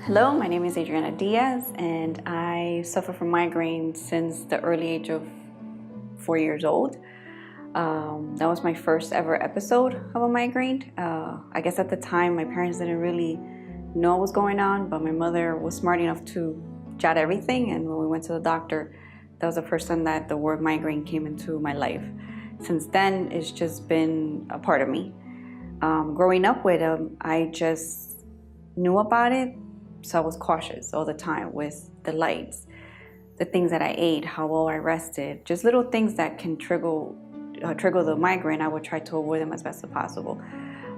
Hello, my name is Adriana Diaz, and I suffer from migraine since the early age of 4 years old. That was my first ever episode of a migraine. I guess at the time my parents didn't really know what was going on, but my mother was smart enough to jot everything, and when we went to the doctor, that was the first time that the word migraine came into my life. Since then, it's just been a part of me. Growing up with them, I just knew about it, so I was cautious all the time with the lights, the things that I ate, how well I rested, just little things that can trigger the migraine. I would try to avoid them as best as possible.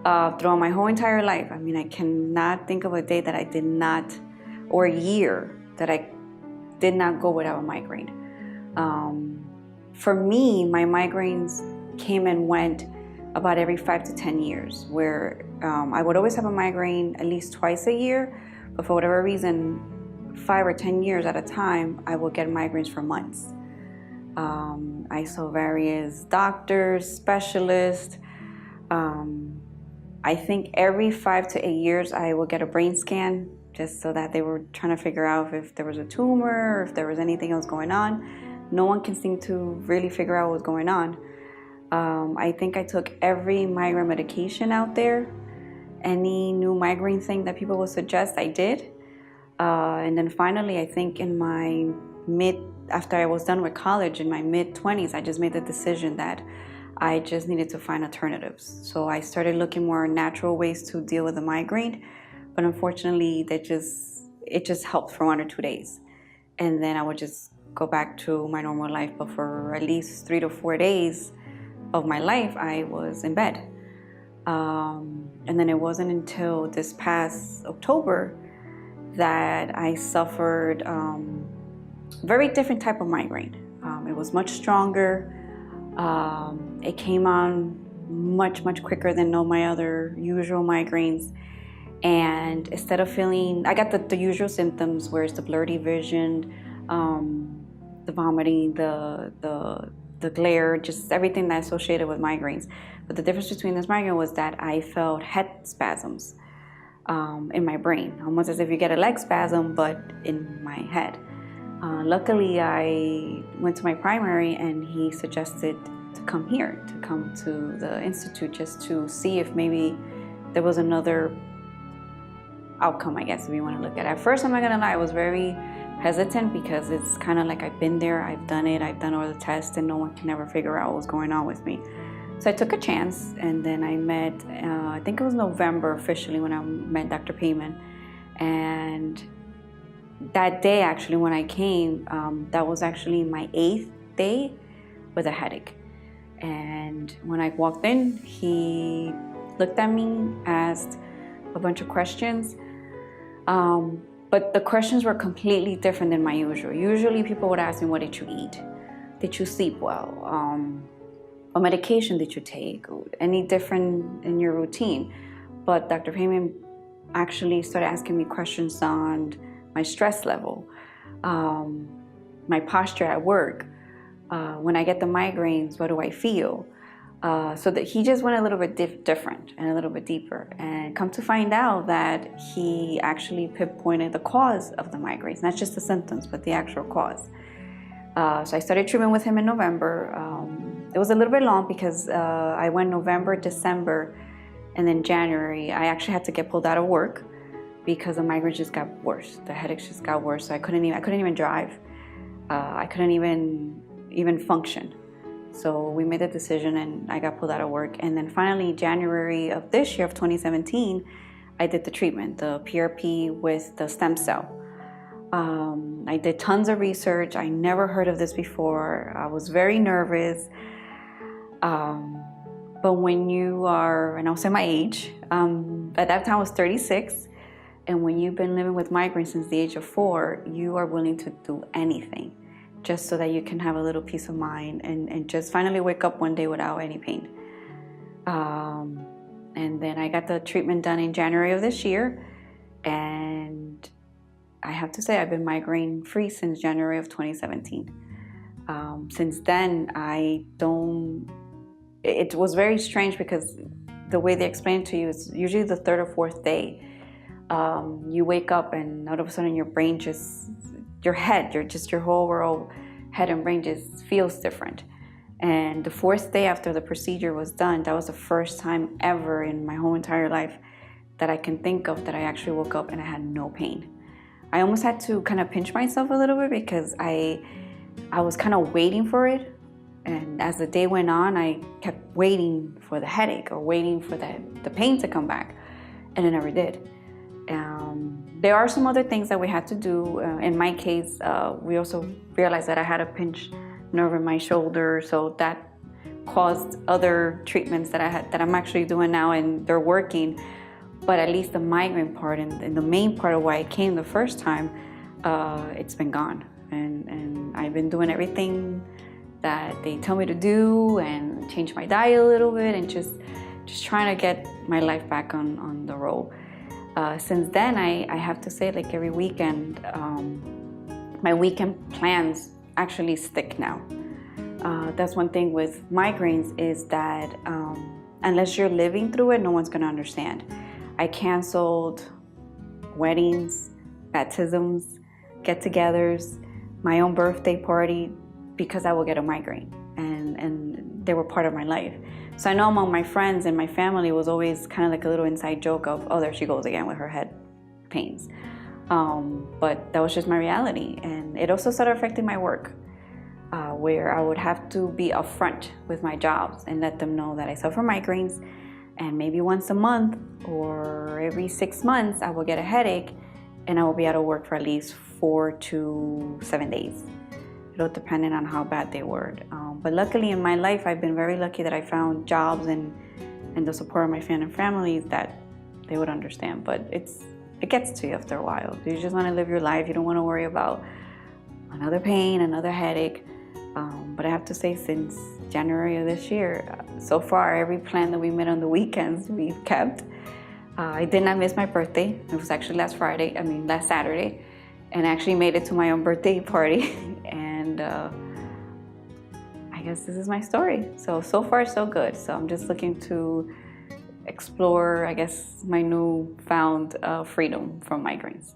Throughout my whole entire life, I cannot think of a day that I did not, or a year that I did not go without a migraine. For me, my migraines came and went about every 5 to 10 years, where I would always have a migraine at least twice a year, but for whatever reason, 5 or 10 years at a time, I would get migraines for months. I saw various doctors, specialists. I think every 5 to 8 years, I would get a brain scan, just so that they were trying to figure out if there was a tumor or if there was anything else going on. No one can seem to really figure out what's going on. I think I took every migraine medication out there. Any new migraine thing that people would suggest, I did. And then finally, I think after I was done with college, in my mid-20s, I just made the decision that I just needed to find alternatives. So I started looking more natural ways to deal with the migraine, but unfortunately, it just helped for 1 or 2 days. And then I would just go back to my normal life, but for at least 3 to 4 days of my life, I was in bed. And then it wasn't until this past October that I suffered very different type of migraine. It was much stronger. It came on much quicker than all my other usual migraines. And instead of I got the usual symptoms, where it's the blurry vision, the vomiting, the glare, just everything that's associated with migraines. But the difference between this migraine was that I felt head spasms in my brain, almost as if you get a leg spasm, but in my head. Luckily, I went to my primary, and he suggested to come here, to come to the institute, just to see if maybe there was another outcome, I guess, if you want to look at it. At first, I'm not gonna lie, I was very hesitant, because it's kind of like I've been there, I've done it, I've done all the tests, and no one can ever figure out what's going on with me. So I took a chance, and then I met, I think it was November officially, when I met Dr. Payman. And that day, actually, when I came, that was actually my 8th day with a headache. And when I walked in, he looked at me, asked a bunch of questions. But the questions were completely different than my usual. Usually people would ask me, what did you eat? Did you sleep well? What medication did you take? Any different in your routine? But Dr. Payman actually started asking me questions on my stress level, my posture at work. When I get the migraines, what do I feel? So that he just went a little bit different and a little bit deeper, and come to find out that he actually pinpointed the cause of the migraines, not just the symptoms, but the actual cause. So I started treatment with him in November. It was a little bit long, because I went November, December, and then January. I actually had to get pulled out of work because the migraines just got worse. The headaches just got worse. So I couldn't even drive. I couldn't even function. So we made a decision, and I got pulled out of work. And then finally, January of this year, of 2017, I did the treatment, the PRP with the stem cell. I did tons of research. I never heard of this before. I was very nervous. But when you are, and I'll say my age, at that time I was 36. And when you've been living with migraines since the age of 4, you are willing to do anything, just so that you can have a little peace of mind and just finally wake up one day without any pain. And then I got the treatment done in January of this year, and I have to say I've been migraine free since January of 2017. Since then, it was very strange, because the way they explain it to you is usually the third or fourth day. You wake up and all of a sudden your brain just, your head, your whole world, head and brain just feels different. And the fourth day after the procedure was done, that was the first time ever in my whole entire life that I can think of that I actually woke up and I had no pain. I almost had to kind of pinch myself a little bit because I was kind of waiting for it. And as the day went on, I kept waiting for the headache or waiting for the pain to come back, and it never did. There are some other things that we had to do. In my case, we also realized that I had a pinched nerve in my shoulder, so that caused other treatments that I'm actually doing now, and they're working. But at least the migraine part and the main part of why I came the first time, it's been gone. And I've been doing everything that they tell me to do and change my diet a little bit and just trying to get my life back on the roll. Since then, I have to say, like every weekend, my weekend plans actually stick now. That's one thing with migraines is that unless you're living through it, no one's gonna understand. I canceled weddings, baptisms, get-togethers, my own birthday party because I will get a migraine, and they were part of my life. So I know among my friends and my family it was always kind of like a little inside joke of, oh, there she goes again with her head pains. But that was just my reality, and it also started affecting my work, where I would have to be upfront with my jobs and let them know that I suffer migraines, and maybe once a month or every 6 months I will get a headache, and I will be out of work for at least 4 to 7 days. It all depended on how bad they were. But luckily in my life, I've been very lucky that I found jobs and the support of my friends and families that they would understand. But it gets to you after a while. You just want to live your life. You don't want to worry about another pain, another headache. But I have to say, since January of this year, so far, every plan that we made on the weekends, we've kept. I did not miss my birthday. It was actually last Saturday. And I actually made it to my own birthday party. And I guess this is my story. So far, so good. So I'm just looking to explore, I guess, my newfound freedom from migraines.